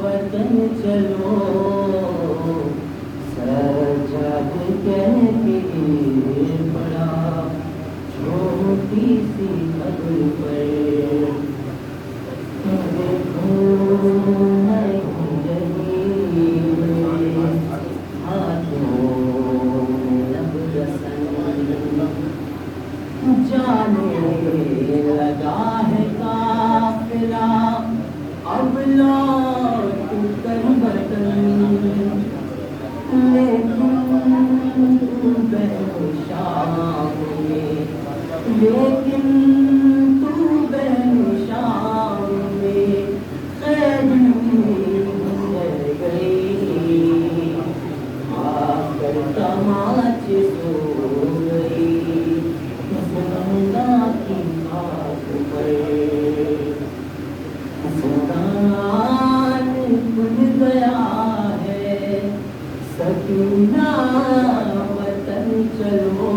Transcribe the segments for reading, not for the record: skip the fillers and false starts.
وطن چلو سجاد کہہ کے بڑا چھوٹی سی قبر پر دیکھو میں ہاتھوں لب رسن جانے لگا ہے قافلہ اب لوٹ کر وطن لیکن تو بہن شام میں لیکن تو بہن شام میں خیر رہ گئی آ کر تماچ سو گئی زندہ کی خاک پر زندان کھل گیا ہے سکینہ وطن چلو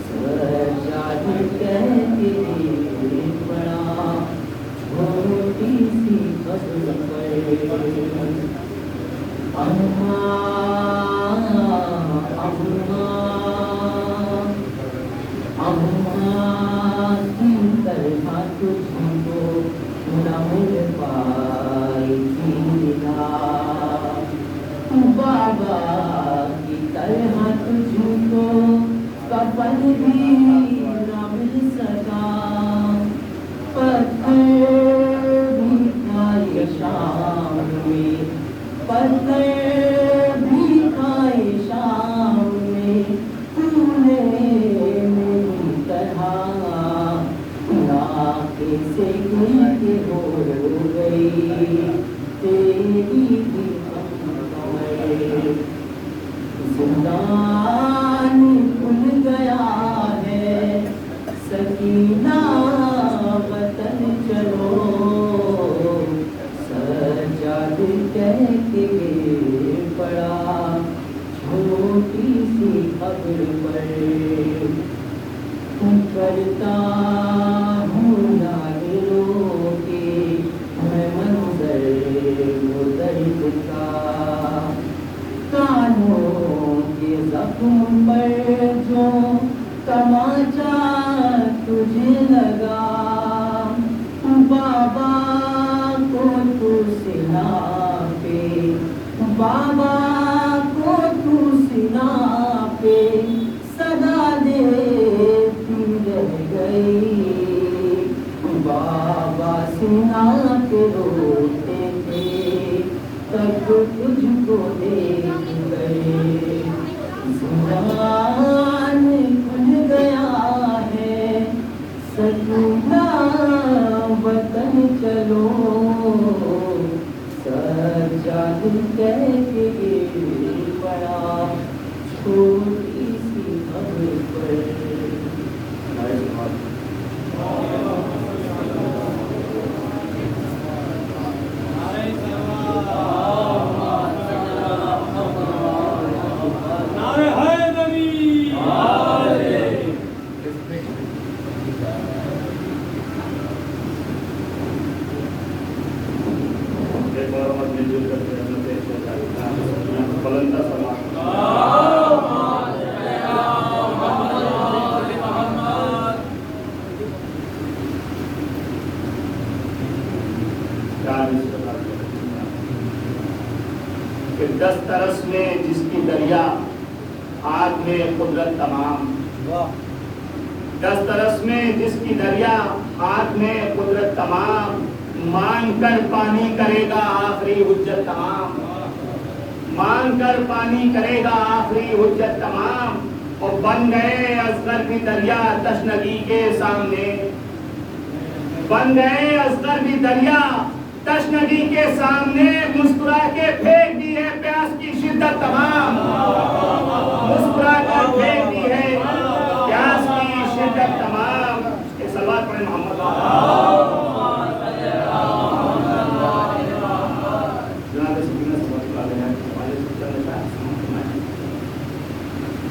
سجاد کہہ کے بڑا چھوٹی سی قبر پر اماں کی طرح تجھ کو نہ مل پائی تھی بابا کی طرح تجھ کو کفن بھی نہ مل سکا پتھر بھی کھائے شام میں پتھر بھی کھائے شام میں تو نے میری طرح ناکے سے گل کے ہو گئی تیری بھی زندان کھل گیا ہے سکینہ وطن چلو سجاد کہہ کے پڑا چھوٹی سی قبر پر کرتا ہوں ناظروں کے میں منظر وہ درد کا کانوں کے زخم پر جو تماچا تجھے لگا بابا کو تو سنا پہ بابا کو تو سنا پہ صدا دیتی رہ گئی بابا سنا پہ روتے تھے تب تجھ کو دیکھ گئے زندان کھل گیا ہے سکینہ وطن چلو سجاد کہہ کے بڑا چھوٹی سی قبر پر دسترس میں جس کی دریا آگ میں قدرت تمام دسترس میں جس کی دریا آگ میں قدرت تمام مان کر پانی کرے گا آخری حجت تمام مان کر پانی کرے گا آخری حجت تمام اور بن گئے اصغر بھی دریا تشنگی کے سامنے بن گئے اصغر بھی دریا تشنگی کے سامنے مسکرا کے پھینک دی ہے پیاس کی شدت تمام مسکرا کر پھینک دی ہے پیاس کی شدت تمام ایک سلوات پڑھیں محمد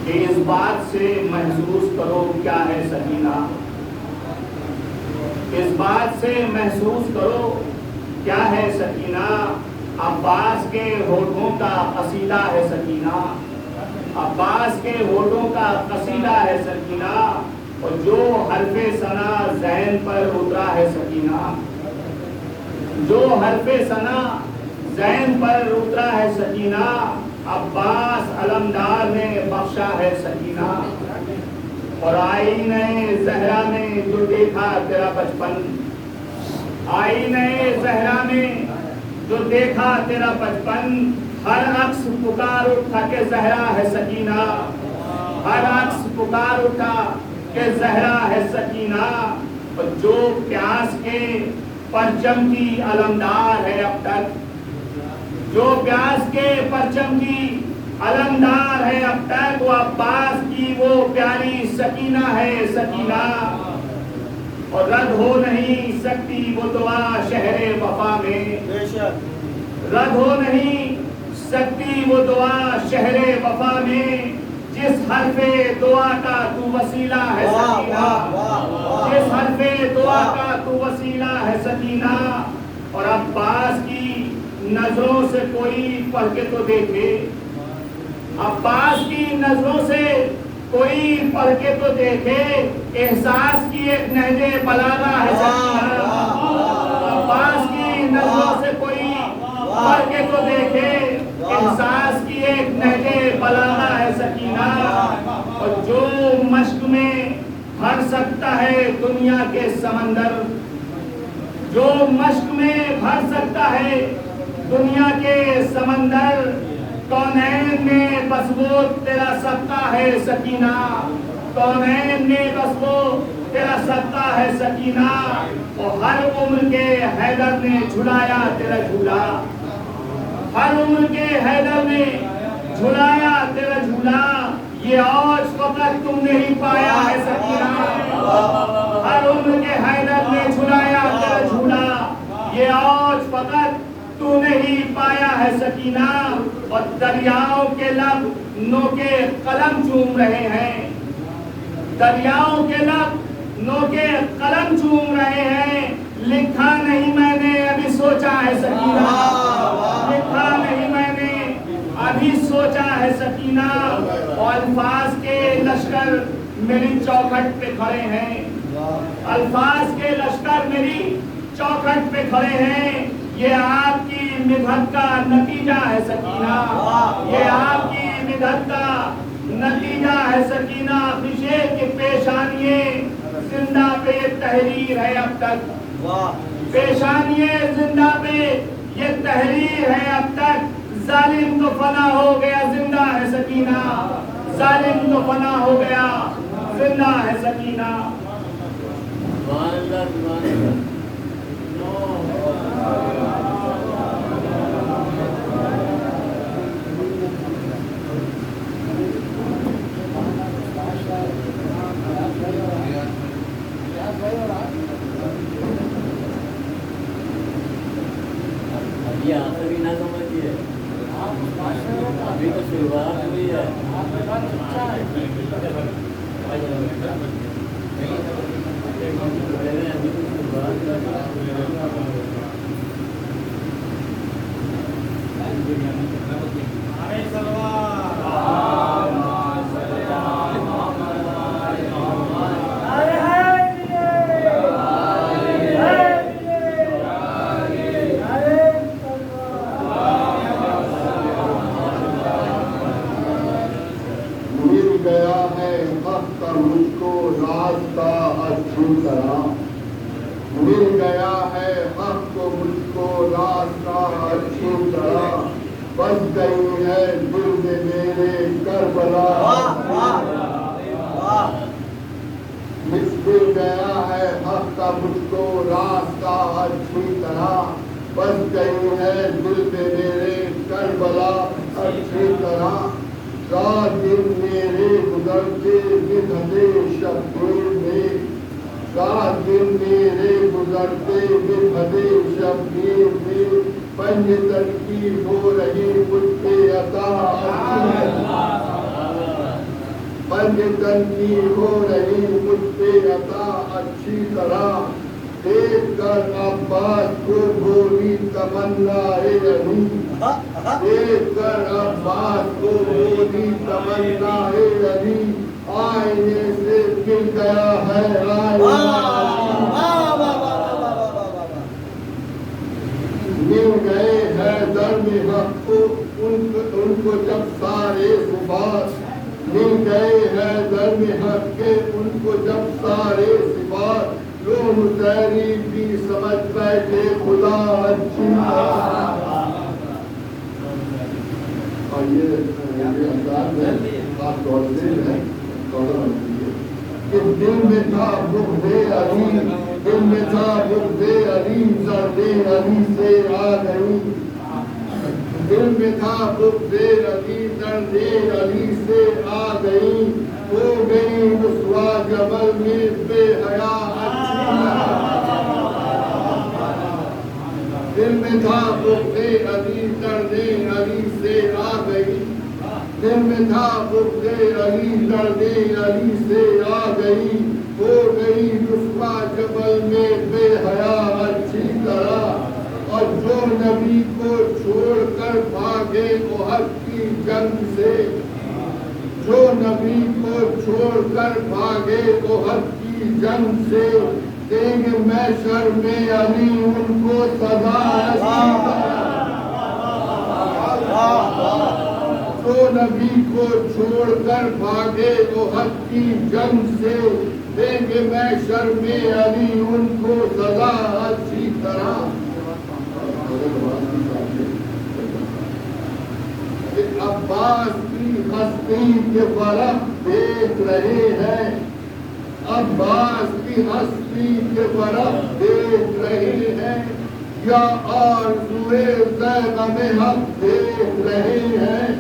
کہ اس بات سے محسوس کرو کیا ہے سکینہ اس بات سے محسوس کرو کیا ہے سکینہ؟ عباس کے ہونٹوں کا قصیدہ ہے سکینہ، عباس کے ہونٹوں کا قصیدہ ہے سکینہ، اور جو حرف ثنا ذہن پر اترا ہے سکینہ، جو حرف ثنا ذہن پر اترا ہے سکینہ، عباس علمدار نے بخشا ہے سکینہ۔ اور آئینہ زہرا میں جو دیکھا تیرا بچپن، آئینہ زہرا میں جو دیکھا تیرا بچپن، ہر عکس پکار اٹھا کہ زہرا ہے سکینہ، ہر عکس پکار اٹھا کہ زہرا ہے سکینہ، اور جو پیاس کے پرچم کی علمدار ہے اب تک، جو پیاس کے پرچم کی علمدار ہے اب تک، وہ عباس کی وہ پیاری سکینہ ہے سکینہ، اور رد ہو نہیں سکتی وہ دعا شہر وفا میں، رد ہو نہیں سکتی وہ دعا شہر وفا میں، جس حرف دعا کا تو وسیلہ ہے سکینہ، جس حرف دعا کا تو وسیلہ ہے سکینہ۔ اور عباس کی نظروں سے کوئی پڑھ کے تو دیکھے، عباس کی نظروں سے کوئی پڑھ کے تو دیکھے، احساس کی ایک نہج بلاغہ ہے سکینہ، عباس کی نظروں سے کوئی پڑھ کے تو دیکھے، احساس کی ایک نہج بلاغہ ہے سکینہ، اور جو مشق میں بھر سکتا ہے دنیا کے سمندر، جو مشق میں بھر سکتا ہے دنیا کے سمندر، کونین میں بس وہ تیرا صدقہ ہے سکینہ، کونین میں بس وہ تیرا صدقہ ہے سکینہ، اور ہر عمر کے حیدر نے جھلایا تیرا جھولا، ہر عمر کے حیدر نے جھلایا تیرا جھولا، یہ اوج فقط تم نے ہی پایا ہے سکینہ، ہر عمر کے حیدر نے جھلایا تیرا جھولا، یہ اوج فقط تو نے ہی پایا ہے سکینہ، اور دریاؤں کے لب نوکے قلم چوم رہے ہیں، دریاؤں کے لب نوکے قلم چوم رہے ہیں، لکھا نہیں میں نے ابھی سوچا ہے سکینہ، لکھا نہیں میں نے ابھی سوچا ہے سکینہ، اور الفاظ کے لشکر میری چوکھٹ پہ کھڑے ہیں، الفاظ کے لشکر میری چوکھٹ پہ کھڑے ہیں، یہ آپ کی مدحت کا نتیجہ ہے سکینہ، یہ آپ کی مدحت کا نتیجہ ہے سکینہ، خشے کی پیشانیے زندہ پہ یہ تحریر ہے اب تک، پیشانیے زندہ پہ یہ تحریر ہے اب تک، ظالم تو فنا ہو گیا زندہ ہے سکینہ، ظالم تو فنا ہو گیا زندہ ہے سکینہ۔ یہ آخری نہ سمجھیے، ابھی تو شروعات ہوئی ہے۔ مل گیا ہے حق کو مجھ کو راستہ اچھی طرح، بس گئی ہے دل میں میرے کربلا، مل گیا ہے حق کا مجھ کو راستہ اچھی طرح، بس گئی ہے دل میں میرے کربلا اچھی طرح، رات دن میرے گزرتے بدھتے شبیر میں، رات دن میرے گزرتے بدھتے شبیر میں، پنج تنقید ہو رہی مجھ پہ عطا اچھی طرح، پنج تنقید ہو رہی مجھ پہ عطا اچھی طرح، دیکھ کر عباس کو گولی میری تمنائے علی دیکھ کر عباس کو میری تمنائے علی آئینے سے گر گیا ہے مل گئے حیدر میں حق کو ان کو جب سارے صفات مل گئے حیدر میں حق کے ان کو جب سارے صفات جو متحری بھی سمجھ بیٹھے خدا اچھی اور یہ انداز ہے آپ دور سے ہے کہ دل میں تھا بغض علی دل میں تھا بغض علی زرد علی سے آ گئی دل میں تھا بغض علی درد علی سے آ گئی ہو گئی رسوا جبل میں بے حیا دل میں تھا بغض علی درد علی سے آ گئی دل میں تھا بغض علی درد علی سے آ گئی ہو گئی رسوا جبل میں بے حیا اچھی طرح اور جو نبی کو چھوڑ کر بھاگے احد کی جنگ سے جو نبی کو چھوڑ کر بھاگے احد کی جنگ سے دیں گے محشر میں علی ان کو سزا جو نبی کو چھوڑ کر بھاگے احد کی جنگ سے دیں گے محشر میں علی ان کو سزا اچھی طرح عباس کی ہستی کے برق دیکھ رہے ہیں عباس کی ہستی کے برق دیکھ رہے ہیں یا آرزوئے زینب حق دیکھ رہے ہیں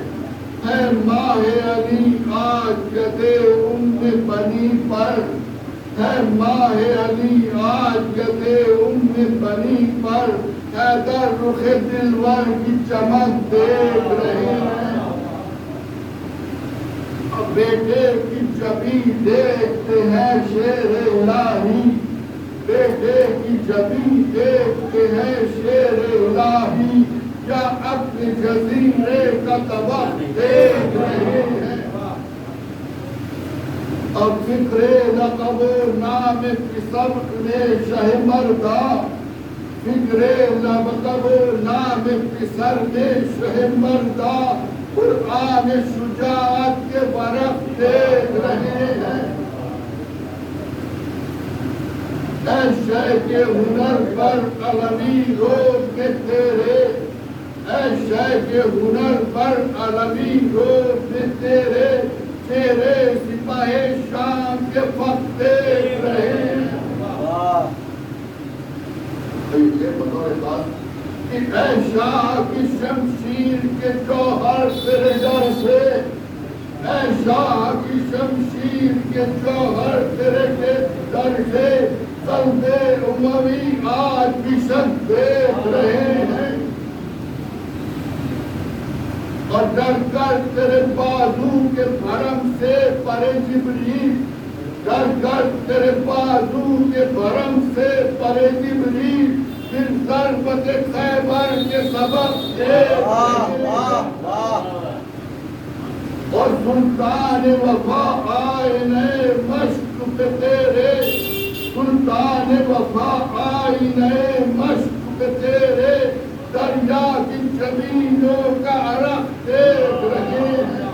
اے ماہ علی آج گدے ام بنی پر ہے ماہ علی آج گدے ام بنی پر حیدر رخ دلور کی چمک دیکھ رہے ہیں اب بیٹے کی جبی دیکھتے ہیں شیر الہی بیٹے کی جبی دیکھتے ہیں شیر الہی یا اپنے جزیرے کا طبق دیکھ رہے ہیں اب فکر لقب نام کی سبق نے شہ مردہ فکر لقب نام کی سر نے شہ مردہ قرآن شجاعت کے برق دیکھ رہے ہیں اے شیخ ہنر پر قلمی روز میں تیرے اے شیخ ہنر پر عالمی روز میں تیرے سپاہ شام کے وقت دیکھ رہے ہیں کہ اے شاہ کی شمشیر کے جوہر تیرے در سے اے شاہ کی شمشیر کے جوہر تیرے در سے قلب اموی آج بھی شک دیکھ رہے ہیں اور ڈر کر تیرے بازو کے بھرم سے پرے جبریل ڈر کر تیرے بازو کے بھرم سے پرے جبریل پھر ضربت خیبر کے سبب دیکھ اور سلطان وفا آئینے مشق پہ تیرے سلطان وفا آئینے مشق پہ تیرے دریا کی زمینوں کا عرق دیکھ رہے ہیں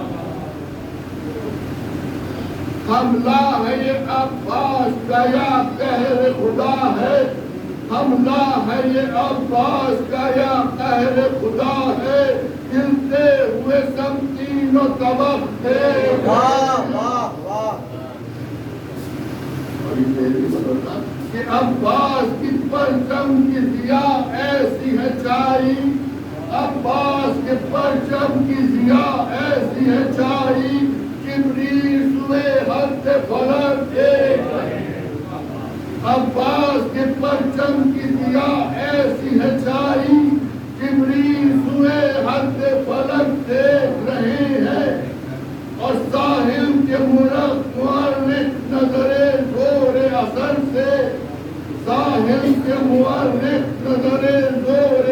حملہ ہے یہ عباس کا یا قہر خدا ہے حملہ ہے یہ عباس کا یا قہر خدا ہے ہلتے ہوئے سب تینوں طبق دیکھ کہ عباس کی پرچم کی ضیاء ایسی ہے چائی عباس کے پرچم کی ضیاء ایسی ہے چائی جبریل سوئے حد فلک دیکھ رہے ہیں عباس کے پرچم کی ضیاء ایسی ہے چائی جبریل سوئے حد فلک دیکھ رہے ہیں اور ساحل کے مورخ نظر زور اثر سے ساحل کے مورخ نظر زور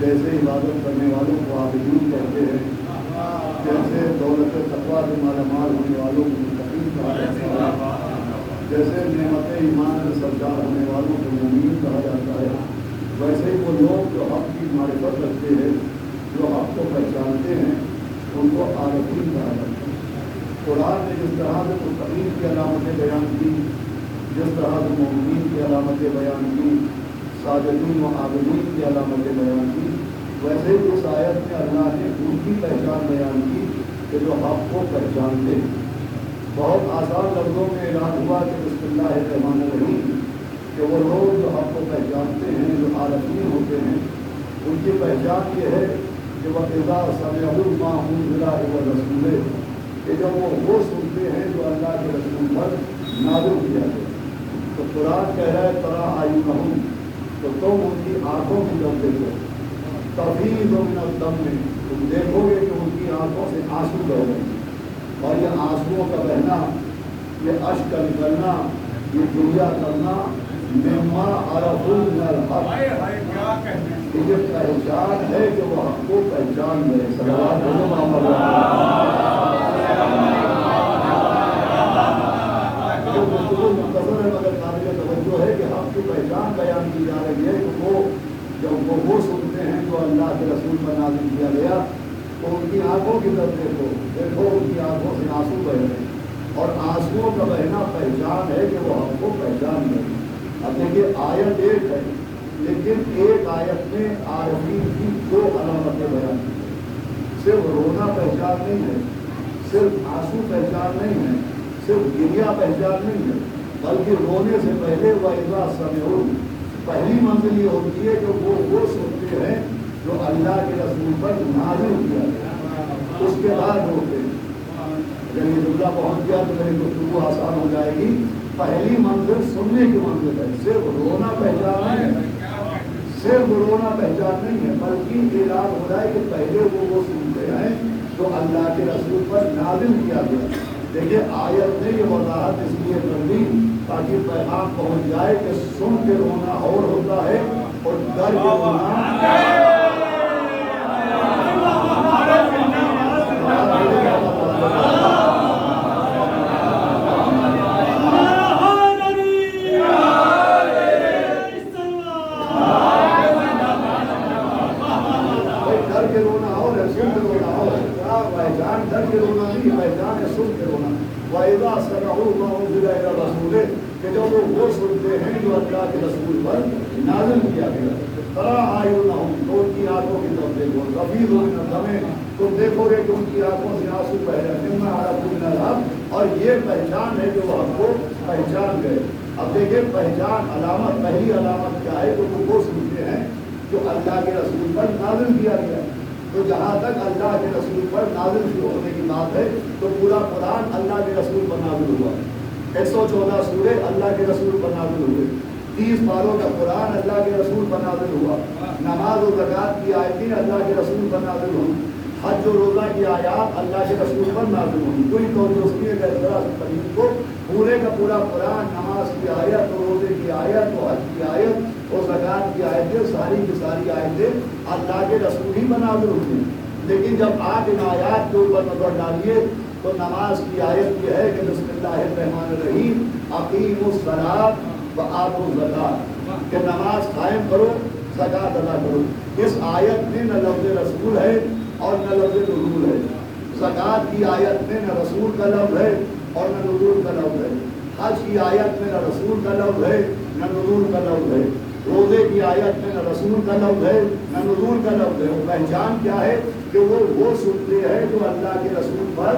جیسے عبادت کرنے والوں کو عابدین کہتے ہیں، جیسے دولت تقویٰ سے مالا مال ہونے والوں کو متقین کہا جاتا ہے، جیسے نعمت ایمان سے سردار ہونے والوں کو مومنین کہا جاتا ہے، ویسے ہی وہ لوگ جو حق کی معرفت رکھتے ہیں، جو حق کو پہچانتے ہیں، ان کو عارفین کہا جاتا ہے۔ قرآن نے جس طرح سے متقین کی علامتیں بیان کی، جس طرح سے مومنین کی علامتیں بیان کی، ساجدین و عابدین کی علامتیں بیان کی، ویسے ہی اس آیت میں اللہ نے ان کی پہچان بیان کی کہ جو حق کو پہچانتے ہیں۔ بہت آسان لفظوں میں اعلان ہوا کہ بسم اللہ الرحمن الرحیم، کہ وہ لوگ جو حق کو پہچانتے ہیں، جو عارفین ہوتے ہیں، ان کی پہچان یہ ہے کہ وہ اذا سمعوا ما انزل الی الرسول، کہ جب وہ سنتے ہیں جو اللہ کے رسول پر نازل کیا گیا۔ تو قرآن کہہ رہا ہے ترا اعینہم، تو تم ان کی آنکھوں کی طرف دیکھو، تفیض من الدم، تم دیکھو گے کہ ان کی آنکھوں سے آنسو بہ رہے ہیں، اور یہ آنسوؤں کا بہنا، یہ اشک کا نکلنا، یہ گریہ کرنا، مما عرفوا من الحق، یہ پہچان ہے کہ وہ حق کو پہچان گئے۔ صلوات محمد مختصر ہے مگر قابل توجہ ہے کہ حق کی پہچان بیان کی جا رہی ہے کہ وہ جب وہ سنتے ہیں جو اللہ کے رسول پر نازل کیا گیا تو ان کی آنکھوں کی طرف دیکھو ان کی آنکھوں سے آنسو بہ رہے ہیں، اور آنسوؤں کا بہنا پہچان ہے کہ وہ ہم کو پہچان گئے۔ اب دیکھیے آیت ایک ہے، لیکن ایک آیت میں عارفین کی دو علامتیں بیان کی، صرف رونا پہچان نہیں ہے، صرف آنسو پہچان نہیں ہے، صرف گریہ پہچان نہیں ہے، بلکہ رونے سے پہلے وَإِذَا سَمِعُوا، پہلی منزل یہ ہوتی ہے کہ وہ سنتے ہیں جو اللہ کے رسول پر نازل کیا گیا، اس کے بعد روتے ہیں۔ اگر یہ جملہ پہنچ گیا تو میری گفتگو آسان ہو جائے گی۔ پہلی منزل سننے کی منزل ہے، صرف رونا پہچان نہیں ہے، صرف رونا پہچان نہیں ہے، بلکہ اعلان ہو رہا ہے کہ پہلے وہ سنتے ہیں جو اللہ کے رسول پر نازل کیا گیا۔ دیکھیے آیت نے یہ وضاحت اس لیے کر دی تاکہ پیغام پہنچ جائے کہ سن کے رونا اور ہوتا ہے اور ڈر کے رونا پہچان ڈر کے رونا نہیں، پہچان ہے سن کے رونا۔ وَإِذَا سَمِعُوا مَا أُنزِلَ إِلَى الرَّسُولِ، کہ جب وہ سنتے ہیں جو اللہ کے رسول پر نازل کیا گیا، تَرَىٰ أَعْيُنَهُمْ، تو ان کی آنکھوں کی طرف دیکھو، تَفِيضُ مِنَ الدَّمِ، تم دیکھو گے کہ ان کی آنکھوں سے آنسو بہ رہے ہیں، مِمَّا عَرَفُوا مِنَ الْحَقِّ، اور یہ پہچان ہے کہ وہ ہم کو پہچان گئے۔ اب دیکھیں پہچان علامت، پہلی علامت کیا ہے؟ کہ وہ سنتے ہیں جو اللہ کے رسول پر نازل کیا گیا۔ تو جہاں تک اللہ کے رسول پر نازل ہونے کی بات ہے تو پورا قرآن اللہ کے رسول پر نازل ہوا، 114 سورے اللہ کے رسول پر نازل ہوئے، 30 پاروں کا قرآن اللہ کے رسول پر نازل ہوا، نماز و زکوٰۃ کی آیتیں اللہ کے رسول پر نازل ہوئی، حج و روزہ کی آیات اللہ کے رسول پر نازل ہوئی۔ کوئی توجہ کا اعتراض قریب کو پورے کا پورا قرآن، نماز کی آیت، روزے کی آیت، و حج کی آیت اور زکوٰۃ کی آیتیں، ساری کی ساری آیتیں اللہ کے رسول ہی پر نازل ہوتی ہیں۔ لیکن جب آپ ان آیات کے اوپر نظر ڈالیے تو نماز کی آیت یہ ہے کہ بسم اللہ الرحمن الرحیم، اقیموا الصلاۃ وآتوا الزکاۃ، کہ نماز قائم کرو، زکوٰۃ ادا کرو۔ اس آیت میں نہ لفظ رسول ہے اور نہ لفظ نزول ہے. زکات کی آیت میں نہ رسول کا لفظ ہے اور نہ نزول کا لفظ ہے. حج کی آیت میں نہ رسول کا لفظ ہے نہ نزول کا لفظ ہے. روزے کی آیت میں نہ رسول کا لفظ ہے نہ نزول کا لفظ ہے. پہچان کیا ہے کہ وہ سنتے ہیں جو اللہ کے رسول پر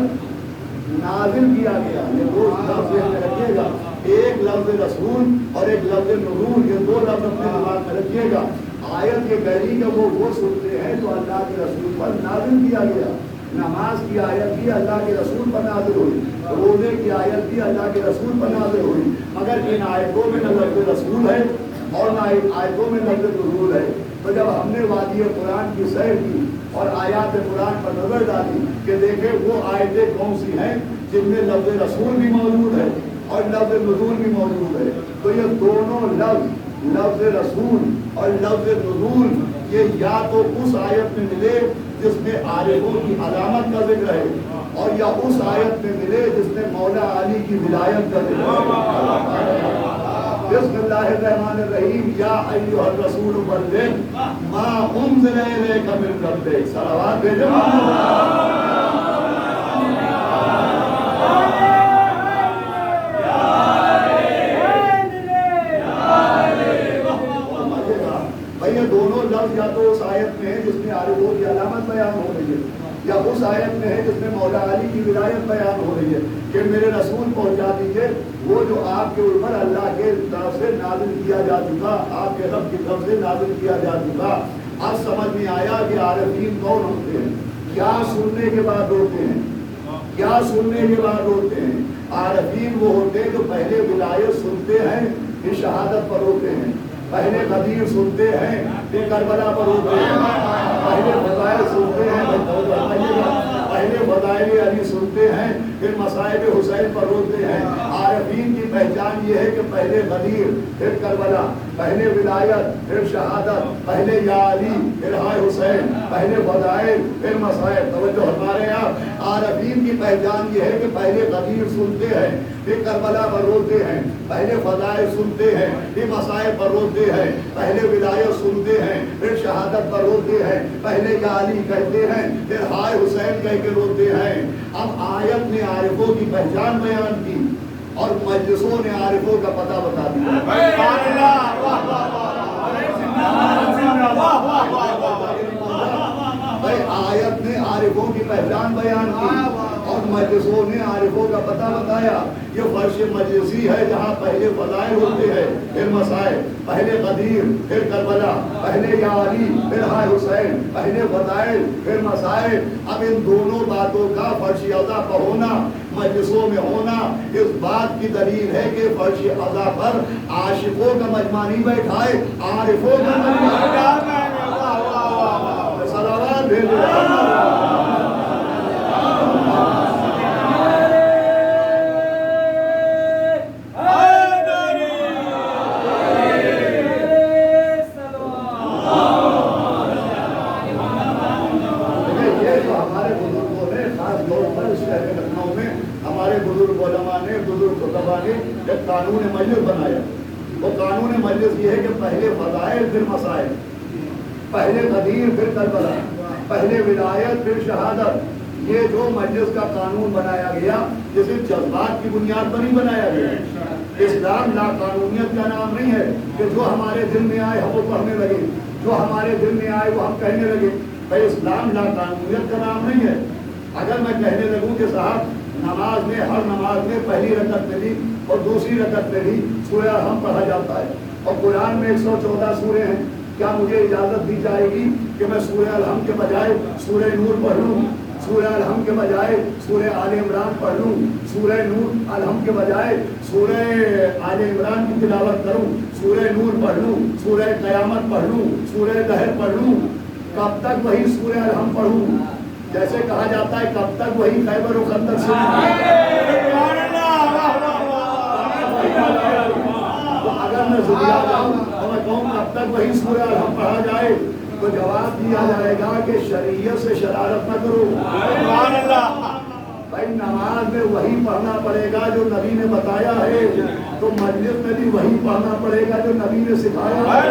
نازل کیا گیا. یہ دو لفظ میں رکھیے گا, ایک لفظ رسول اور ایک لفظ نزول, یہ دو لفظ اپنے دماغ میں رکھیے گا. آیت یہ کہہ رہی کہ وہ سنتے ہیں جو اللہ کے رسول پر نازل کیا گیا. نماز کی آیت بھی اللہ کے رسول پر نازل ہوئی, روزے کی آیت بھی اللہ کے رسول پر نازل ہوئی, مگر ان آیتوں میں نہ لفظ رسول ہے اور نہ آیتوں میں لفظ نزول ہے. تو جب ہم نے وادی قرآن کی سیر کی اور آیات قرآن پر نظر ڈالی کہ دیکھیں وہ آیتیں کون سی ہیں جن میں لفظ رسول بھی موجود ہے اور لفظ نزول بھی موجود ہے, تو یہ دونوں لفظ رسول اور لفظ نزول یہ یا تو اس آیت میں ملے جس میں عارفوں کی علامت کا ذکر ہے اور یا اس آیت میں ملے جس میں مولا علی کی ولایت کا ذکر ہے. بسم اللہ الرحمن الرحیم. یا ایھا الرسول بلغ ما انزل الیک من ربک. صلوات بھیجو. بھائی یہ دونوں لفظ یا تو اس آیت میں ہے جس میں عارفوں کی علامت بیان ہو رہی ہے یا اس آیت میں ہے جس میں مولا علی کی ولایت بیان ہو رہی ہے کہ میرے رسول پہنچا دیجیے وہ جو آپ کے اوپر اللہ کے طرف سے نازل کیا جا چکا, آپ کے رب کی طرف سے نازل کیا جا چکا. اب سمجھ میں آیا کہ عارفین کون ہوتے ہیں, کیا سننے کے بعد ہوتے ہیں, کیا سننے کے بعد ہوتے ہیں. عارفین وہ ہوتے ہیں جو پہلے ولایت سنتے ہیں پھر شہادت پر ہوتے ہیں, پہلے غدیر سنتے ہیں پھر کربلا پر ہوتے ہیں, پہلے فضائل سنتے ہیں پہلے فضائل علی سنتے ہیں پھر مصائب حسین پر ہوتے ہیں. عارفین کی پہچان یہ ہے کہ پہلے غدیر پھر کربلا, پہلے ولایت پھر شہادت, پہلے یا علی پھر ہائے حسین, پہلے فضائل پھر مصائب. توجہ ہمارے یہاں عارفین کی پہچان یہ ہے کہ پہلے غدیر سنتے ہیں پھر کربلا پر روتے ہیں, پہلے فضائل سنتے ہیں پھر مصائب پر روتے ہیں, پہلے ولایت سنتے ہیں پھر شہادت پر روتے ہیں, پہلے یا علی کہتے ہیں پھر ہائے حسین کہہ کے روتے ہیں. اب آیت نے عارفوں کی پہچان بیان کی اور مجلسوں نے عارفوں کا پتہ بتا دیا. بھائی آیت نے عارفوں کی پہچان بیان کی اور مجلسوں نے عارفوں کا پتہ بتایا. یہ فرش مجلسی ہے جہاں پہلے فضائل ہوتے ہیں پھر مسائل, پہلے غدیر پھر کربلا, پہلے یا علی پھر ہائے حسین, پہلے فضائل پھر مسائل. اب ان دونوں باتوں کا فرش عزا پر ہونا, مجلسوں میں ہونا اس بات کی دلیل ہے کہ فرش عزا پر عاشقوں کا مجمع نہیں بیٹھا ہے, عارفوں کا مجمع. صلوات بھیجو. ایک قانون مجلس بنایا. وہ قانون مجلس یہ ہے کہ پہلے فضائل پھر مسائل, پہلے غدیر پھر کربلا, پہلے ولایت پھر شہادت. یہ جو مجلس کا قانون بنایا گیا یہ صرف جذبات کی بنیاد پر نہیں بنایا گیا. اسلام لا قانونیت کا نام نہیں ہے کہ جو ہمارے دل میں آئے ہم وہ پڑھنے لگے, جو ہمارے دل میں آئے وہ ہم کہنے لگے. بھائی اسلام لا قانونیت کا نام نہیں ہے. اگر میں کہنے لگوں کہ صاحب نماز میں ہر نماز میں پہلی رکعت میں بھی اور دوسری رکعت میں بھی سورہ الحم پڑھا جاتا ہے اور قرآن میں 114 سورے ہیں, کیا مجھے اجازت دی جائے گی کہ میں سورہ الحم کے بجائے سورہ نور پڑھ لوں, سورہ الحم کے بجائے سورہ آل عمران پڑھ لوں, سورہ نور الحم کے بجائے سورہ آل عمران کی تلاوت کروں, سورہ نور پڑھ لوں, سورہ قیامت پڑھ لوں, سورہ دہر پڑھ لوں؟ کب تک وہی سورہ الحم پڑھوں؟ جیسے کہا جاتا ہے کب تک وہی خیبر و خندق سے اگر میں زبیا جاؤں اور میں کہوں کب تک وہی سورہ الحم پڑھا جائے تو جواب دیا جائے گا کہ شریعت سے شرارت نہ کرو. بھائی نماز میں وہی پڑھنا پڑے گا جو نبی نے بتایا ہے, تو مجلس میں بھی وہی پڑھنا پڑے گا جو نبی نے سکھایا ہے.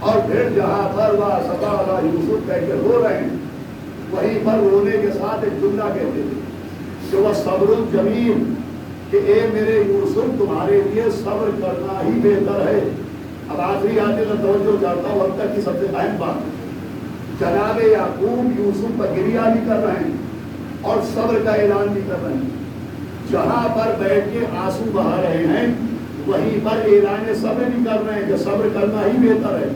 اور پھر جہاں پر وہ سبا اللہ یوسف کہہ کے رو رہے ہیں وہیں پر رونے کے ساتھ ایک جملہ کہتے تھے کہ وہ صبر الجمیل، کہ اے میرے یوسف تمہارے لیے صبر کرنا ہی بہتر ہے۔ اب آخری آتے میں توجہ چاہتا ہوں اب تک کی سب سے اہم بات، جناب یعقوب یوسف پر گریہ بھی کر رہے ہیں اور صبر کا اعلان بھی کر رہے ہیں۔ جہاں پر بیٹھ کے آنسو بہا رہے ہیں وہیں پر اعلان صبر بھی کر رہے ہیں کہ صبر کرنا ہی بہتر ہے،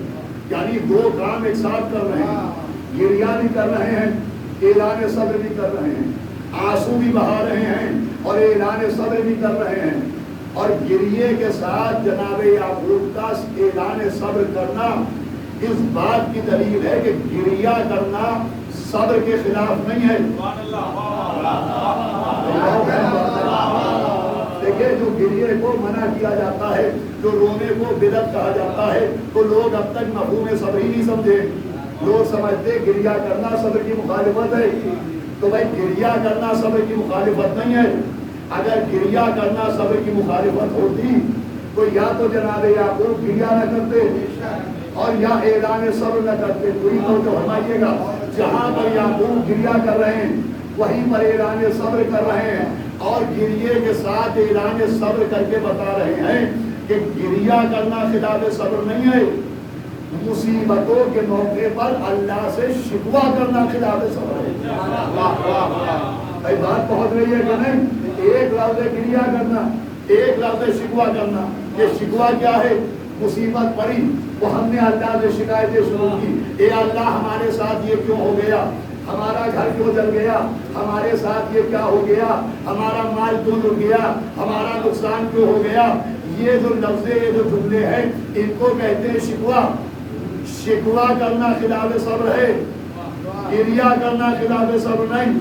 یعنی دو کام ایک ساتھ کر رہے ہیں، گریہ بھی کر رہے ہیں، اعلان صبر بھی کر رہے ہیں، آنسو بھی بہا رہے ہیں اور اعلان صبر بھی کر رہے ہیں۔ اور گریے کے ساتھ جناب یعقوب کا اعلان صبر کرنا اس بات کی دلیل ہے کہ گریہ کرنا صبر کے خلاف نہیں ہے۔ دیکھیں جو گریے کو منع کیا جاتا ہے، جو رونے کو بدعت کہا جاتا ہے، تو لوگ اب تک مفہوم صبر ہی نہیں سمجھے۔ لوگ سمجھتے گریہ کرنا صبر کی مخالفت ہے، تو بھائی گریہ کرنا صبر کی مخالفت نہیں ہے۔ اگر گریہ کرنا صبر کی مخالفت ہوتی تو یا تو جناب یعقوب گریہ نہ کرتے اور یا اعلان صبر نہ کرتے۔ کوئی تو فرمائیے گا جہاں پر یعقوب گریہ کر رہے ہیں وہیں پر اعلان صبر کر رہے ہیں اور گریے کے ساتھ اعلان صبر کر کے بتا رہے ہیں کہ گریہ کرنا خلاف صبر نہیں ہے، مصیبتوں کے موقع پر اللہ سے شکوہ کرنا خلاف صبر ہے۔ بھائی بات پہنچ رہی ہے کہ نہیں؟ ایک لفظ گریہ کرنا، ایک لفظ شکوہ کرنا۔ یہ شکوہ کیا ہے؟ مصیبت پڑی وہ ہم نے اللہ سے شکایتیں شروع کی، اے اللہ ہمارے ساتھ یہ کیوں ہو گیا، ہمارا گھر کیوں جل گیا، ہمارے ساتھ یہ کیا ہو گیا، ہمارا مال کیوں ڈوب گیا، ہمارا نقصان کیوں ہو گیا۔ یہ جو لفظ یہ جو جملے ہیں ان کو کہتے ہیں شکوہ۔ شکوہ کرنا خلاف صبر ہے، گریہ کرنا خلاف صبر نہیں۔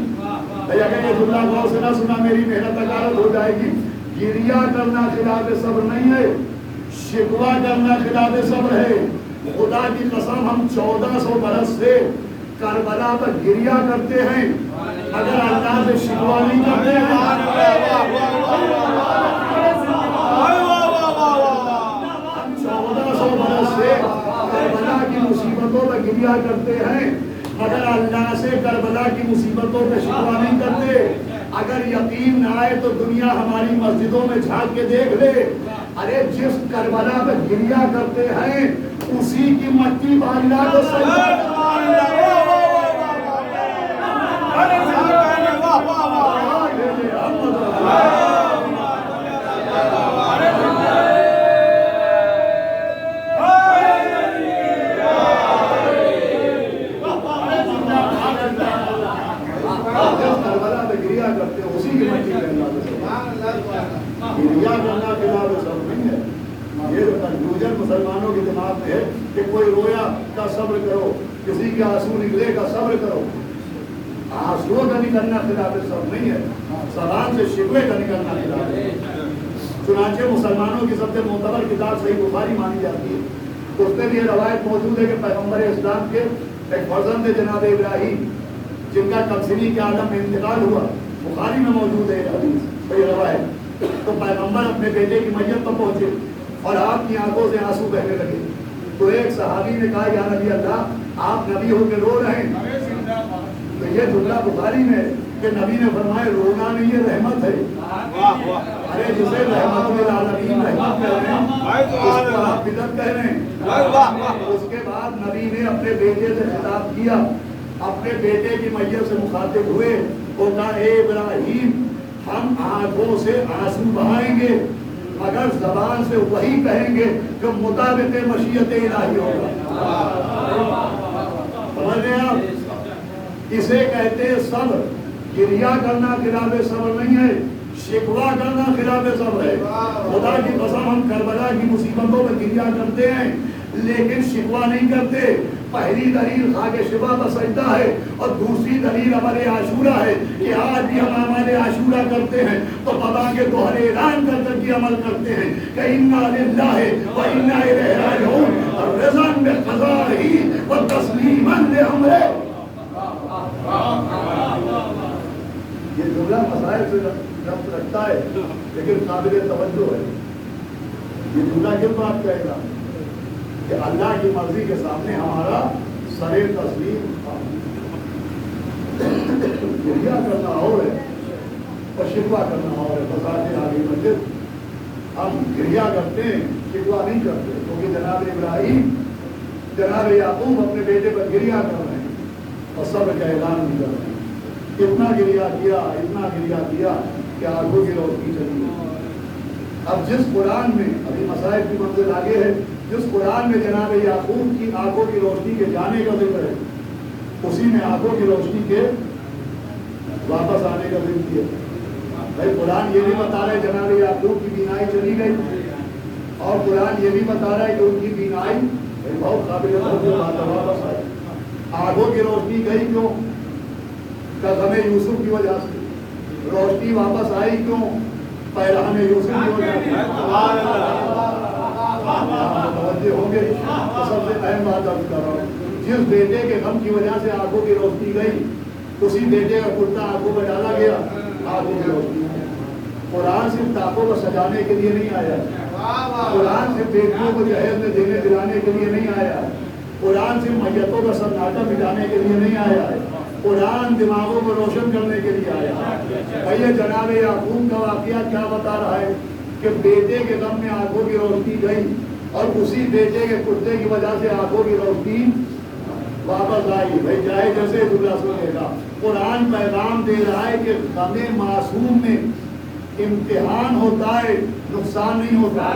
اگر یہ جملہ غور سے نہ سنا میری محنت غارت ہو جائے گی۔ گریہ کرنا خلاف صبر نہیں ہے، شکوہ کرنا خلاف صبر ہے۔ خدا کی قسم ہم 1400 برس سے کربلا پر گریہ کرتے ہیں، اگر اللہ سے شکوہ نہیں کرتے ہیں۔ ہم 1400 برس سے کربلا کی مصیبتوں پر گریہ کرتے ہیں، مگر اللہ سے کربلا کی مصیبتوں پہ شکوہ نہیں کرتے۔ اگر یقین نہ آئے تو دنیا ہماری مسجدوں میں جھانک کے دیکھ لے، ارے جس کربلا پہ گریہ کرتے ہیں اسی کی مٹی پر اللہ کو سجدہ مسلمانوں کے دماغ میں ہے کہ کوئی رویا کا صبر کرو، کسی کے آنسو نکلے کا صبر کرو۔ آنسو کا نکلنا خلاف صبر نہیں ہے، زبان سے شکوے کا نکلنا خلاف ہے۔ چنانچہ مسلمانوں کی سب سے معتبر کتاب صحیح بخاری مانی جاتی ہے، اس میں بھی یہ روایت موجود ہے کہ پیغمبر اسلام کے ایک فرزند جناب ابراہیم جن کا کمسنی کے عالم میں انتقال ہوا، بخاری میں موجود ہے حدیث صحیح روایت۔ تو پیغمبر اپنے بیٹے کی میت پر پہنچے اور آپ کی آنکھوں سے آنسو بہنے لگے، تو ایک صحابی نے کہا یا نبی اللہ آپ نبی ہو کے رو رہے ہیں؟ تو یہ جملہ بخاری میں کہ نبی نے فرمایا رونا نہیں یہ رحمت ہے۔ ارے جسے رحمت للعالمین رحمت کہہ رہے ہیں اس کو آپ بدعت کہہ رہے ہیں۔ اس کے بعد نبی نے اپنے بیٹے سے خطاب کیا، اپنے بیٹے کی میت سے مخاطب ہوئے، وہ کہا اے ابراہیم ہم آنکھوں سے آنسو بہائیں گے مگر زبان سے وہی کہیں گے جو مطابق مشیت الہی ہوگا۔ سمجھ رہے ہیں آپ؟ اسے کہتے ہیں صبر۔ گریہ کرنا خلاف صبر نہیں ہے، شکوہ کرنا خلاف صبر ہے۔ خدا کی قسم ہم کربلا کی مصیبتوں میں گریہ کرتے ہیں لیکن شکوہ نہیں کرتے۔ پہلی دلیل خاک شبہ پر سجدہ ہے اور دوسری دلیل عمل عاشورہ ہے کہ آج بھی ہم عمل عاشورہ کرتے ہیں تو پتا کہ دوہر اعلان کر کر کے عمل کرتے ہیں کہ انا للہ و انا الیہ راجعون رضا بقضائہ و تسلیما لامرہ۔ یہ جملہ مسائل سے ربط رکھتا ہے لیکن قابل توجہ ہے۔ یہ جملہ کس بات کہے گا؟ کہ اللہ کی مرضی کے سامنے ہمارا سرے تسلیم گریہ کرنا اور ہے اور شکوہ کرنا اور ہے. بساتے آگے مسجد ہم گریہ کرتے ہیں, شکوہ نہیں کرتے, کیونکہ جناب ابراہیم جناب یعقوب اپنے بیٹے پر گریہ کر رہے ہیں اور صبر کا اعلان بھی کر رہے ہیں. اتنا گریہ کیا, اتنا گریہ کیا کہ آنکھوں کی روشنی چلی گئی. اب جس قرآن میں ابھی مسائل کی منزل آگے ہے, جس قرآن میں جناب یعقوب کی آنکھوں کی روشنی کے جانے کا ذکر ہے, اسی میں آنکھوں کی روشنی کے واپس آنے کا ذکر کیا. بھائی قرآن یہ بھی بتا رہا ہے جناب یعقوب کی بینائی چلی گئی, اور قرآن یہ بھی بتا رہا ہے کہ ان کی بینائی بہت قابل واپس آئی. آنکھوں کی روشنی گئی کیوں؟ غم یوسف کی وجہ سے. روشنی واپس آئی کیوں؟ پیرہن یوسف کی وجہ سے. متوجہ ہوں گے. تو سب سے اہم بات عرض کر رہا ہوں, جس بیٹے کے غم کی وجہ سے آنکھوں کی روشنی گئی, اسی بیٹے کا کرتا آنکھوں میں ڈالا گیا, آنکھوں کی روشنی. قرآن صرف طاقوں کو سجانے کے لیے نہیں آیا, قرآن صرف بیٹیوں کو جہیز میں دینے دلانے کے لیے نہیں آیا, قرآن صرف میتوں کا سناٹا مٹانے کے لیے نہیں آیا ہے, قرآن دماغوں کو روشن کرنے کے لیے آیا. بھائی جناب یعقوب کا واقعہ کیا بتا رہا ہے کہ بیٹے کے غم میں آنکھوں کی روشنی گئی, اور اسی بیٹے کے کرتے کی وجہ سے آنکھوں کی روشنی واپس آئی. بھائی جائے جیسے دلہا سنے گا. قرآن پیغام دے رہا ہے کہ غم معصوم میں امتحان ہوتا ہے, نقصان نہیں ہوتا.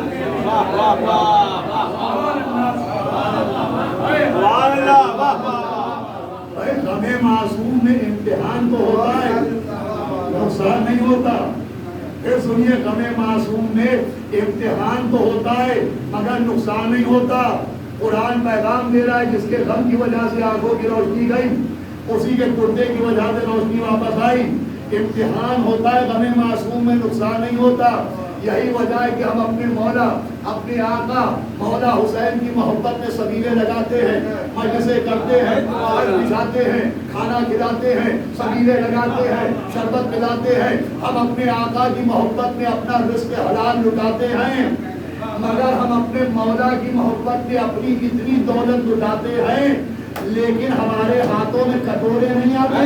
غم معصوم میں امتحان تو ہوتا ہے, نقصان نہیں ہوتا. پھر سنیے, غم معصوم میں امتحان تو ہوتا ہے مگر نقصان نہیں ہوتا. قرآن پیغام دے رہا ہے جس کے غم کی وجہ سے آنکھوں کی روشنی گئی, اسی کے کردے کی وجہ سے روشنی واپس آئی. امتحان ہوتا ہے, غم معصوم میں نقصان نہیں ہوتا. یہی وجہ ہے کہ ہم اپنے مولا, اپنے آقا مولا حسین کی محبت میں سبیلے لگاتے ہیں, مجلسیں کرتے ہیں, بچھاتے ہیں, کھانا کھلاتے ہیں, سبیلے لگاتے ہیں, شربت پلاتے ہیں. ہم اپنے آقا کی محبت میں اپنا رزق حلال لٹاتے ہیں, مگر ہم اپنے مولا کی محبت میں اپنی اتنی دولت لٹاتے ہیں, لیکن ہمارے ہاتھوں میں کٹورے نہیں آتے.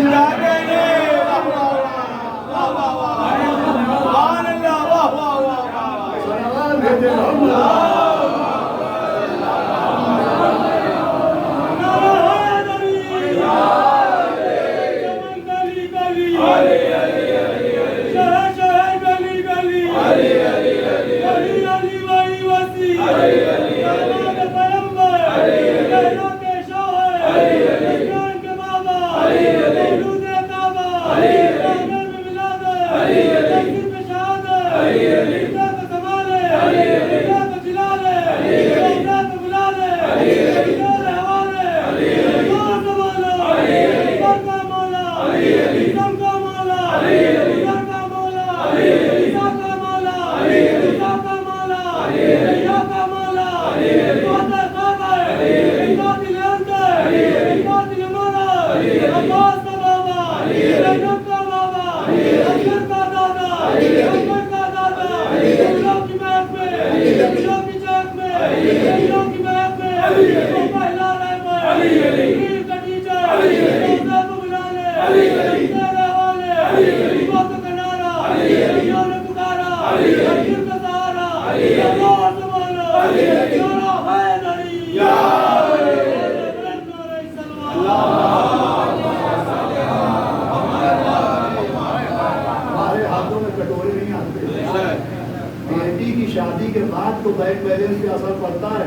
شادی کے بعد تو بینک بیلنس پہ اثر پڑتا ہے.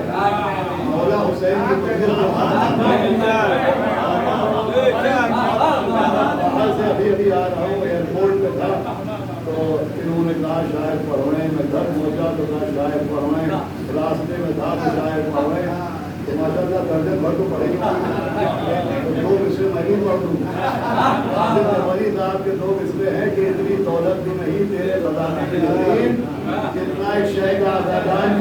مولا حسین کی باہر سے ابھی آ رہا ہوں, ایئرپورٹ پہ تھا تو انہوں نے کہا شاید پڑھویں, میں گھر پہنچا تو کہا شاید پڑھویں, راستے میں تھا تو شاید پڑھویں. تو ماشاء اللہ درجن بھر تو پڑھے گا, دو مصرے میں ہی پڑھ دوں. ولی صاحب کے دو مصرے ہیں کہ اتنی دولت بھی نہیں تیرے خزانے کی زمین جتنا ایک شے کا آزادان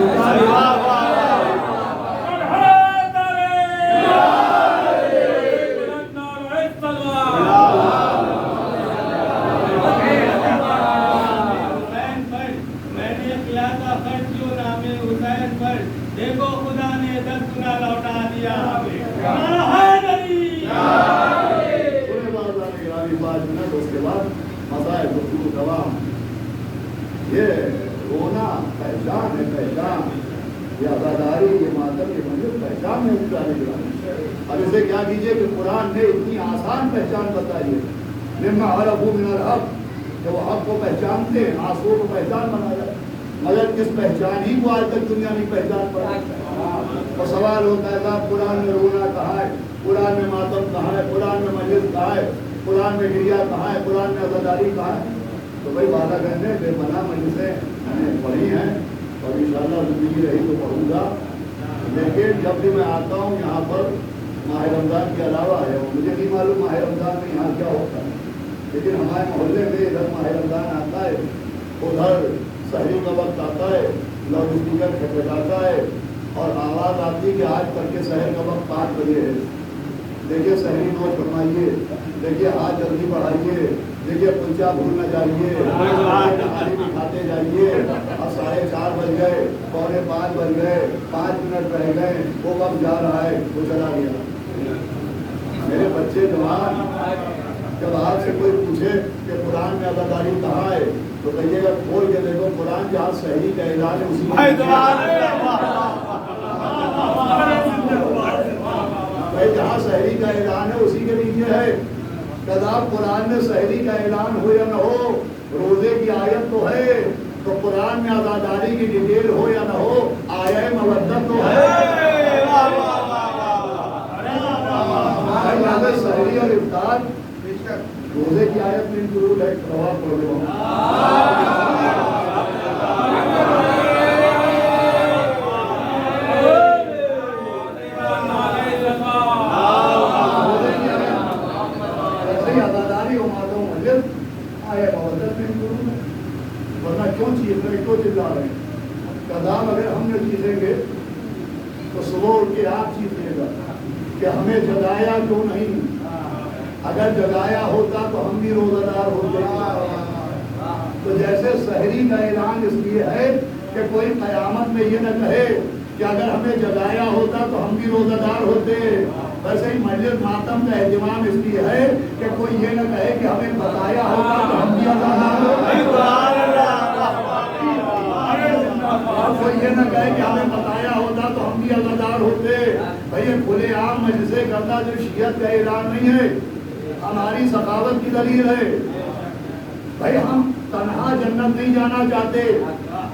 دیکھو خدا نے 10 گنا 5 منٹ، اس کے بعد مسائل گفتگو تمام. یہ رونا پہچان ہے، پہچان. یہ عزاداری، یہ ماتم، یہ منزل پہچان ہے اسلامی گرامی. اب اسے کیا کیجیے کہ قرآن نے اتنی آسان پہچان بتائی ہے. لما عرفوا من الحق، کہ وہ حق کو پہچانتے ہیں، آنسو کو پہچان بنایا. مگر اس پہچان ہی کو آج تک دنیا نہیں پہچان پڑا. اور سوال ہوتا ہے صاحب قرآن میں رونا کہاں ہے، قرآن میں ماتم کہاں ہے، قرآن میں مجلس کہاں ہے، قرآن میں گریا کہاں ہے، قرآن میں عزاداری کہاں ہے. تو بھائی وعدہ کرنے بے پناہ مجلسیں میں نے پڑھی ہیں اور انشاءاللہ زندگی رہی تو پڑھوں گا. لیکن جب بھی میں آتا ہوں یہاں پر ماہ رمضان کے علاوہ ہے، مجھے نہیں معلوم ماہ رمضان میں یہاں کیا ہوتا ہے، لیکن ہمارے محلے میں ادھر ماہ رمضان آتا ہے، ادھر سحری کا وقت آتا ہے، لاؤڈ اسپیکر کھٹکھٹاتا ہے اور آواز آتی ہے کہ آج کر کے سحر کا وقت 5 بجے ہے. دیکھیے سحری نوش فرمائیے، دیکھیے ہاتھ جلدی بڑھائیے، دیکھیے کلچا بھول نہ جائیے، کھانے بھی کھاتے جائیے. اب 4:30 بج گئے، 4:45 بج گئے، 5 منٹ رہ گئے، وہ وقت جا رہا ہے، وہ چلا گیا. میرے بچے جوان، جب آپ سے کوئی پوچھے کہ قرآن میں عزاداری کہاں ہے تو کہیے گا کھول کے دیکھو قرآن جہاں سحری کا اعلان ہے اسی میں. بھائی جہاں سحری کا اعلان ہے اسی کے نیچے ہے. کذاب قرآن میں سحری کا اعلان ہو یا نہ ہو، روزے کی آیت تو ہے، تو قرآن میں عزاداری کی ڈیٹیل ہو یا نہ ہو، آیہ مودت تو ہے. سحری اور افطار روزے کی آیت میں انکلوڈ ہے. جواب پڑھ دو. ورنہ کیوں چلا رہے ہیں؟ قدام اگر ہم نے چیزیں گے تو صبح اٹھ کے آپ چیزیں گا کہ ہمیں جگایا کیوں نہیں. اگر جگایا ہوتا تو ہم بھی روزہ دار ہوتے. تو جیسے سحری کا اعلان اس لیے ہے کہ کوئی قیامت میں یہ نہ کہے کہ اگر ہمیں جگایا ہوتا تو ہم بھی روزہ دار ہوتے. ویسے ہی مجلس ماتم کا اہتمام اس لیے ہے کہ کوئی یہ نہ کہے کہ ہمیں بتایا ہوتا تو ہم بھی عزادار ہوتے. کوئی یہ نہ کہے کہ ہمیں بتایا ہوتا تو ہم بھی عزادار ہوتے. بھائی یہ کھلے عام مجلسیں کرنا جو شیعت کا اعلان نہیں ہے، ہماری ثقافت کی دلیل ہے. بھائی ہم تنہا جنت نہیں جانا چاہتے،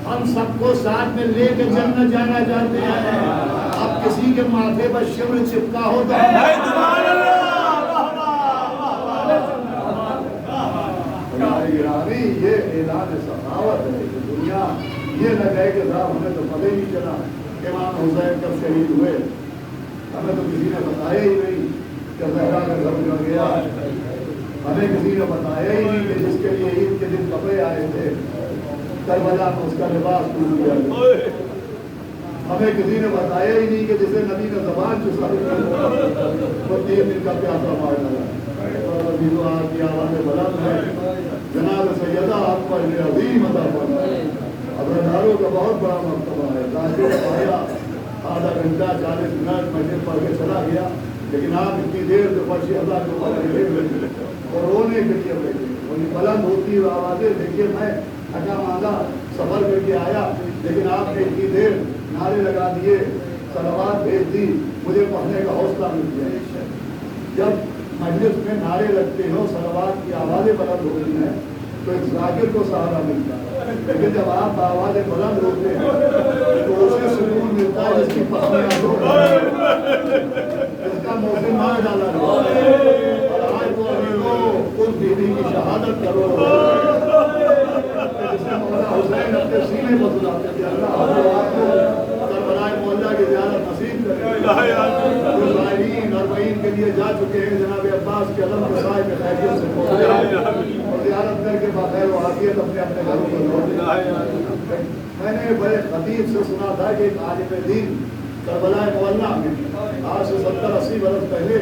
ہم سب کو ساتھ میں لے کے جنت جانا چاہتے ہیں. اب کسی کے ماتھے پر شمر چپکا ہو تو یہ اعلان سخاوت ہے کہ دنیا یہ نہ کہے کہ صاحب ہمیں تو پتہ ہی نہیں چلا امام حسین کب شہید ہوئے، ہمیں تو کسی نے بتایا ہی نہیں کہ زہرا کا گھر جڑ گیا، ہمیں کسی نے بتایا ہی نہیں کہ جس کے لیے عید کے دن کپڑے آئے تھے کربلا میں اس کا لباس ٹوٹ گیا. ہمیں کسی نے بتایا ہی نہیں کہ جسے نبی کا زبان چسا وہ 3 دن کا پیاسا مار ڈالا. آپ کی آواز بلند ہے، جناب سیدہ آپ پر عظیم عطا فرمائے. ابرداروں کا بہت بڑا مرتبہ ہے. ظاہر آیا آدھا گھنٹہ 40 منٹ مسجد پڑھ کے چلا گیا، لیکن آپ اتنی دیر سے فرشی اللہ کے اوپر اور رونے کے لیے بیٹھے. بلند ہوتی ہوئی آوازیں دیکھیے میں تھکا مانگا سفر کر کے آیا، لیکن آپ نے اتنی دیر نعرے لگا دیے، صلوات بھیج دی، مجھے پڑھنے کا حوصلہ مل گیا. جب مجلس میں نعرے لگتے ہو، صلوات کی آوازیں بلند ہوتی ہیں تو ایک ذاکر کو سہارا ملتا ہے. لیکن جب آپ آوازیں بلند ہوتے ہیں تو اسے سکون ملتا ہے جس کی پسندیاں ہو اس کا موسم مار ڈالا ہے. اور آج وہ ابھی کو اس بیوی کی شہادت کرو جسے مولا حسین اپنے سینے پر سلاتے تھے. اللہ آپ کو کربلا مولا کی زیارت نصیب کرے. جو زائرین اور معین کے لیے جا چکے ہیں جناب عباس کے علم کے سائے میں خیریت سے پہنچے اور زیارت کر کے بخیر و عافیت اپنے اپنے گھروں کو لوٹے. میں نے بڑے خطیب سے سنا تھا کہ ایک عالم دین کربلا مولا میں آج سے 70-80 برس پہلے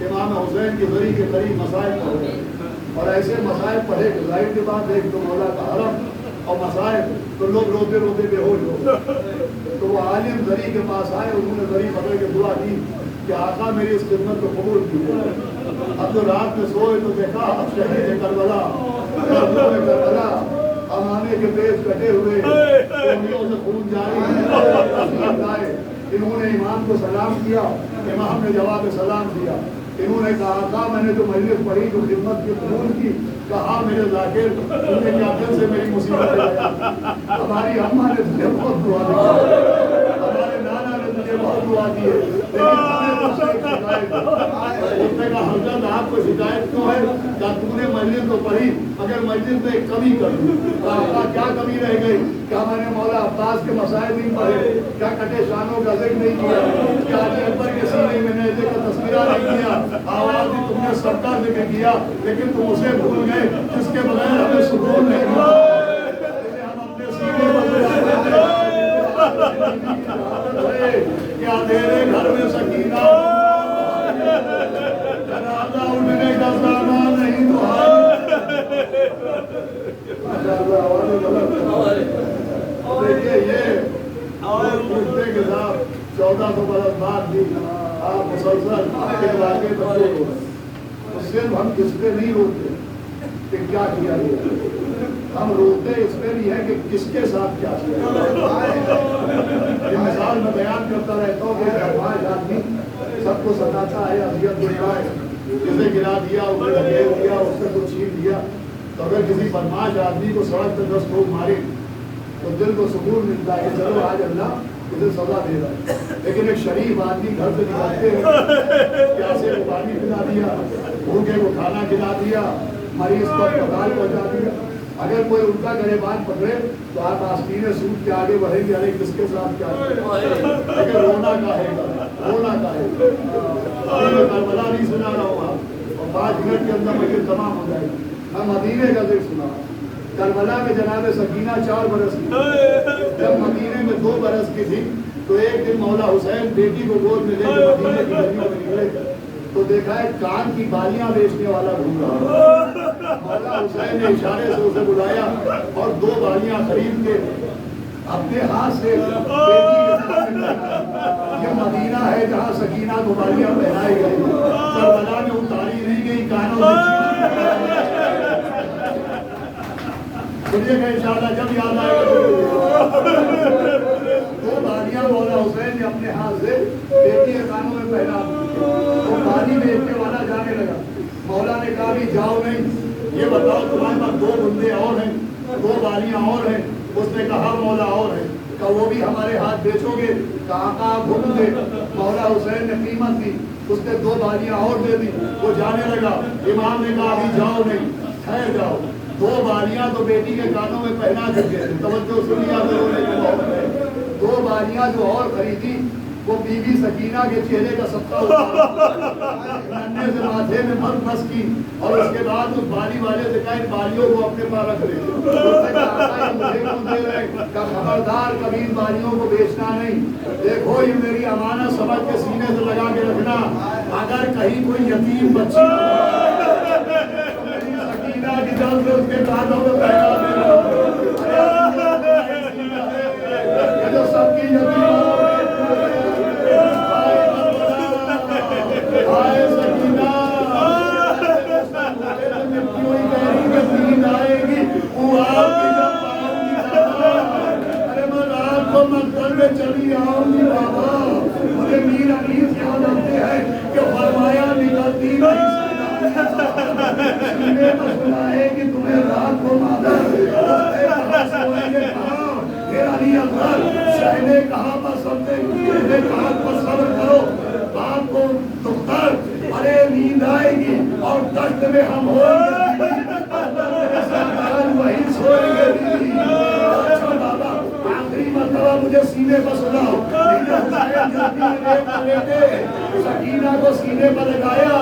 امام حسین کی زری کے قریب مسائل پڑھے اور ایسے مسائل پڑھے کہ ظاہر کے بعد ایک تو مولا کا حرم اور مسائل تو لوگ روتے روتے بے ہوش ہو. تو وہ عالم زری کے پاس آئے، انہوں نے زری پکڑ کے دعا کی کہ آقا میری اس خدمت کو قبول کیجیے. اب تو رات میں سوئے تو دیکھا اب شہید کربلا کربلا امانے کے پیش کٹے ہوئے انگلیوں سے خون جاری ہے. انہوں نے امام کو سلام کیا, امام نے جواب سلام دیا. انہوں نے کہا تھا میں نے جو مجلس پڑھی جو خدمت کی قبول کی, کہا میرے ذاکر تم نے کیا دل سے میری مصیبت لگایا. ہماری اماں نے تجھے بہت دعا دی, ہمارے نانا نے تجھے بہت دعا دی ہے, اس نے کہا حضرت آپ کو شکایت کیوں ہے؟ کہا تم نے مجلس تو پڑھی اگر مجلس میں ایک کمی کر دی. کہا کیا کمی رہ گئی؟ کیا میں نے مولا عباس کے مسائل نہیں پڑھے؟ کیا کٹے شانوں کا ذکر نہیں کیا؟ کیا علی اکبر کے سینے میں نیزے کا تذکرہ نہیں کیا؟ آواز بھی تم نے سب کا ذکر کیا لیکن تم اسے بھول گئے جس کے بغیر ہمیں سکون نہیں ملا. ہم اپنے سینے کیا تیرے گھر میں سکینہ جنازہ اٹھنے کا سامان نہیں تو دیکھیے یہ خطے کے ساتھ 1400 برس بعد بھی آپ مسلسل کے واقعے بچے ہو. صرف ہم کس پہ نہیں روتے کہ کیا کیا گیا, ہم روتے اس پہ بھی ہے کہ کس کے ساتھ کیا کیا. یہ مثال میں بیان کرتا رہتا ہوں کہ بدماش آدمی سب کو ستاتا ہے, اذیت دیتا ہے, جسے گرا دیا اسے دھکیل دیا اس سے کچھ چھین دیا. تو اگر کسی بدماش آدمی کو سڑک پہ 10 لوگ مارے تو دل کو سکون ملتا ہے کہ چلو آج اللہ اسے سزا دے رہا ہے. لیکن ایک شریف آدمی گھر سے نکالتے ہیں, پیاسے کو پانی پلا دیا, بھوکے کو کھانا کھلا دیا, مریض کو اسپتال پہنچا دیا. اگر کوئی ان کا گریبان پکڑے تو آپ آستین سوٹ کے آگے بڑھیں گے, ارے کس کے ساتھ کیا لیکن رونا کاہے گا, رونا کاہے گا. میں کربلا نہیں سنا رہا ہوں آپ, اور 5 منٹ کے اندر مجھے تمام ہو جائے گا. میں مدینے کا ذکر سنا, کربلا میں جناب سکینہ 4 برس کی, جب مدینے میں 2 برس کی تھی تو ایک دن مولا حسین بیٹی کو گود میں لے کے مدینے کی گلیوں میں نکلے تو دیکھا ہے کان کی بالیاں بیچنے والا گھوم رہا. مولا حسین نے اشارے سے اسے بلایا اور 2 بالیاں خرید کے اپنے ہاتھ سے یہ مدینہ ہے جہاں سکینہ کو بالیاں پہنائی گئی, کربلا میں اتاری نہیں گئی کانوں سے. مجھے کہ انشاءاللہ جب یاد آئے گا 2 بالیاں مولا حسین نے اپنے ہاتھ سے بیٹی کے کانوں میں پہنا. وہ بالی بیچنے والا جانے لگا. مولا نے کہا بھی جاؤ نہیں, یہ بتاؤ تمہارے پاس 2 بندے اور ہیں, 2 بالیاں اور ہیں. اس نے کہا مولا اور ہے. کہا وہ بھی ہمارے ہاتھ بیچو گے؟ کہا آپ حکم دے. مولا حسین نے قیمت دی, اس نے 2 بالیاں اور دے دی. وہ جانے لگا. امام نے کہا ابھی جاؤ نہیں, ٹھہر جاؤ. 2 بالیاں تو بیٹی کے کانوں میں پہنا چکے تھے, توجہ سنیا ضرور ہے. 2 بالیاں جو اور خریدی وہ بی بی سکینہ کے چہرے کا صدقہ ننے سے ماتھے میں مت بس کی, اور اس کے بعد اس بالی والے سے کہا ان بالیوں کو اپنے پاس رکھ لے. خبردار کبھی ان بالیوں کو بیچنا نہیں. دیکھو یہ میری امانت سمجھ کے سینے سے لگا کے رکھنا, اگر کہیں کوئی یتیم بچی سکینہ کی جلد سے اس کے کانوں میں پہنا جو سب کی یتیم چلی آؤں گی بابا. مجھے میر انیس یاد آتے ہیں کہ فرمایا نکلتی سینے پر سنائے کہ تمہیں رات کو مادر سوئیں گے کہاں. پھر علی اکبر شہنے کہاں پر سمجھے کہاں پر صبر کرو, آپ کو دختر ارے نیند آئے گی اور دشت میں ہم ہوئیں گے وہی سوئیں گے. اچھا بابا آخری مرتبہ مجھے سینے پر سناؤ. سکینہ کو سینے پر لگایا.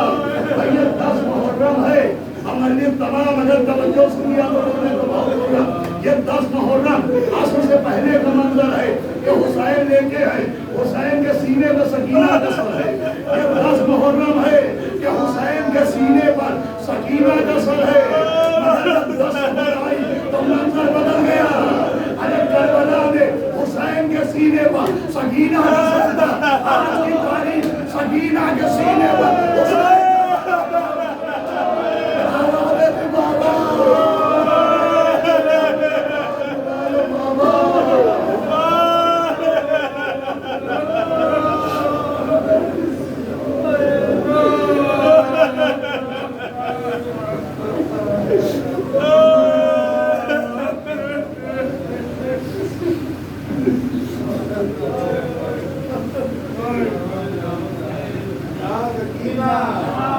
بھیا 10 محرم ہے, ہمارے تمام اگر توجہ سنیا تو بہت ہوگا. یہ 10 محرم عصر سے پہلے کا منظر ہے کہ حسین لے کے ہے, حسین کے سینے پر سکینہ کا سر ہے. یہ 10 محرم ہے کہ حسین کے سینے پر سکینہ کا سر ہے. 10 محرم آئی تو منظر بدل گیا. ارے کربلا میں حسین کے سینے پر سکینہ کا سر تھا, آج کی تاریخ سکینہ کے سینے پر حسین ایمان